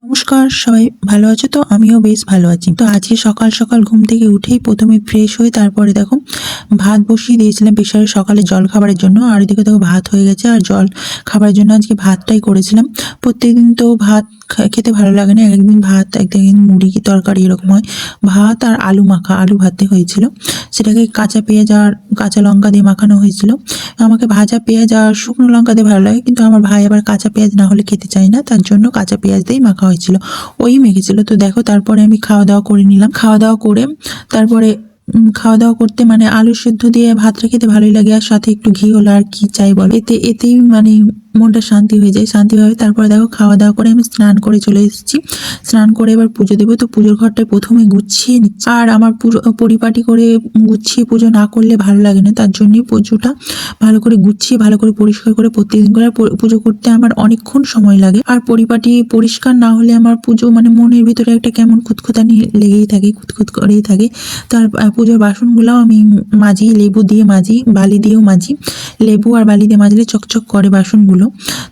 নমস্কার, সবাই ভালো আছো তো? আমিও বেশ ভালো আছি। তো আজকে সকাল সকাল ঘুম থেকে উঠেই প্রথমে ফ্রেশ হয়ে তারপরে দেখো ভাত বসিয়ে দিয়েছিলাম প্রেসারে সকালে জল খাবারের জন্য। আর এদিকে দেখো ভাত হয়ে গেছে, আর জল খাবারের জন্য আজকে ভাতটাই করেছিলাম। প্রত্যেকদিন তো ভাত খেতে ভালো লাগে না, একদিন ভাত একদিন মুড়ি তরকারি এরকম হয়। ভাত আর আলু মাখা, আলু ভাতে হয়েছিল, সেটাকে কাঁচা পেঁয়াজ আর কাঁচা লঙ্কা দিয়ে মাখানো হয়েছিল। আমাকে ভাজা পেঁয়াজ আর শুকনো লঙ্কা দিয়ে ভালো লাগে, কিন্তু আমার ভাই আবার কাঁচা পেঁয়াজ না হলে খেতে চায় না, তার জন্য কাঁচা পেঁয়াজ দিয়েই মাখা হয়েছিল। ওই মেখেছিল। তো দেখো তারপরে আমি খাওয়া দাওয়া করে নিলাম। খাওয়া দাওয়া করে তারপরে খাওয়া দাওয়া করতে মানে আলু সেদ্ধ দিয়ে ভাতটা খেতে ভালোই লাগে, আর সাথে একটু ঘি হলে আর কি চাই বলো। এতেই মানে মনটা শান্তি হয়ে যায়, শান্তিভাবে। তারপরে দেখো খাওয়া দাওয়া করে আমি স্নান করে চলে এসেছি। স্নান করে এবার পুজো দেবো, তো পুজোর ঘরটা প্রথমে গুছিয়ে নিচ্ছি। আর আমার পুজো পরিপাটি করে গুছিয়ে পুজো না করলে ভালো লাগে না, তার জন্যই পুজোটা ভালো করে গুছিয়ে ভালো করে পরিষ্কার করে প্রত্যেকদিন করে পুজো করতে আমার অনেকক্ষণ সময় লাগে। আর পরিপাটি পরিষ্কার না হলে আমার পুজো মানে মনের ভিতরে একটা কেমন খুঁতখুঁতানি লেগেই থাকে, খুঁতখুঁত করেই থাকে। তার পুজোর বাসনগুলোও আমি মাজি, লেবু দিয়ে মাজি, বালি দিয়েও মাজি। লেবু আর বালি দিয়ে মাজলে চকচক করে বাসনগুলো।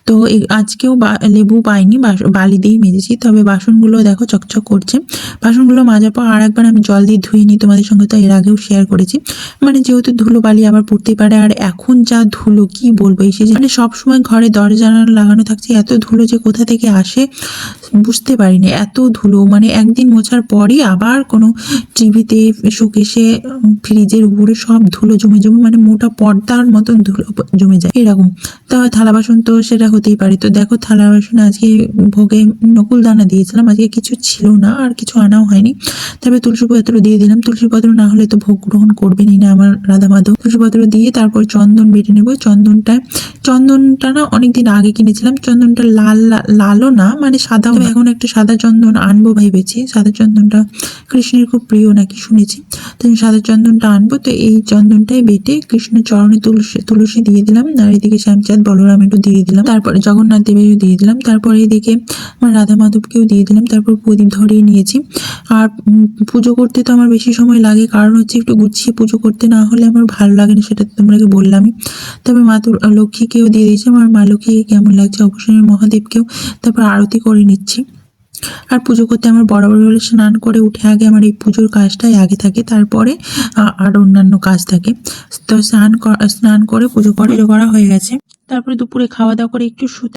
তো আজকেও লেবু পাইনি, বালি দিয়েই মেজেছি, তবে বাসনগুলো দেখো চকচক করছে। বাসনগুলো মাজার পর আর একবার আমি জল দিয়ে ধুয়ে নিই, তোমাদের সঙ্গে তো এর আগেও শেয়ার করেছি। মানে যেহেতু ধুলো বালি আবার পড়তেই পারে, আর এখন যা ধুলো কি বলবো, এসে মানে সবসময় ঘরে দরজা জানালা লাগানো থাকছে, এত ধুলো যে কোথা থেকে আসে বুঝতে পারিনি। এত ধুলো মানে একদিন মোছার পরই আবার কোনো টিভিতে, শোকেসে, ফ্রিজের উপরে সব ধুলো জমে জমে মানে মোটা পর্দার মতন ধুলো জমে যায় এরকম। তা থালা বাসন তো সেটা হতেই পারে। তো দেখো থালা বাসন আজকে ভোগে নকুল দানা দিয়েছিলাম, আজকে কিছু ছিল না, আর কিছু আনাও হয়নি। তবে তুলসী পত্র দিয়ে দিলাম, তুলসী পত্র না হলে তো ভোগ গ্রহণ করবেনই না আমার রাধা মাধব। তুলসী পত্র দিয়ে তারপর চন্দন বেটে নেবো। চন্দনটা না অনেকদিন আগে কিনেছিলাম, চন্দনটা লালও না মানে সাদা। এখন একটা সাদা চন্দন আনবো ভেবেছি, সাদা চন্দনটা কৃষ্ণের খুব প্রিয় নাকি শুনেছি, তো সাদা চন্দনটা আনবো। তো এই চন্দনটাই বেটে কৃষ্ণের চরণে তুলসী দিয়ে দিলাম, আর এদিকে শ্যামচাঁদ বলরাম একটু দিয়ে দিলাম, তারপরে জগন্নাথ দেবেরও দিয়ে দিলাম, তারপরে এদিকে আমার রাধা মাধবকেও দিয়ে দিলাম। তারপর প্রদীপ ধরিয়ে নিয়েছি। আর পুজো করতে তো আমার বেশি সময় লাগে, কারণ হচ্ছে একটু গুছিয়ে পুজো করতে না হলে আমার ভালো লাগে না, সেটা তোমাকে বললামই। তবে মা লক্ষ্মীকেও দিয়ে দিয়েছি, আমার মা লক্ষ্মী কেমন লাগছে অবশ্যই, মহাদেবকেও। তারপর আরতি করে নিচ্ছি। আর পুজো করতে আমার বরাবর হলে স্নান করে উঠে আগে আমার এই পুজোর কাজটাই আগে থাকে, তারপরে আর অন্যান্য কাজ থাকে। তো স্নান করে পুজো করা হয়ে গেছে। তারপরে দুপুরে খাওয়া দাওয়া করে একটু শুতে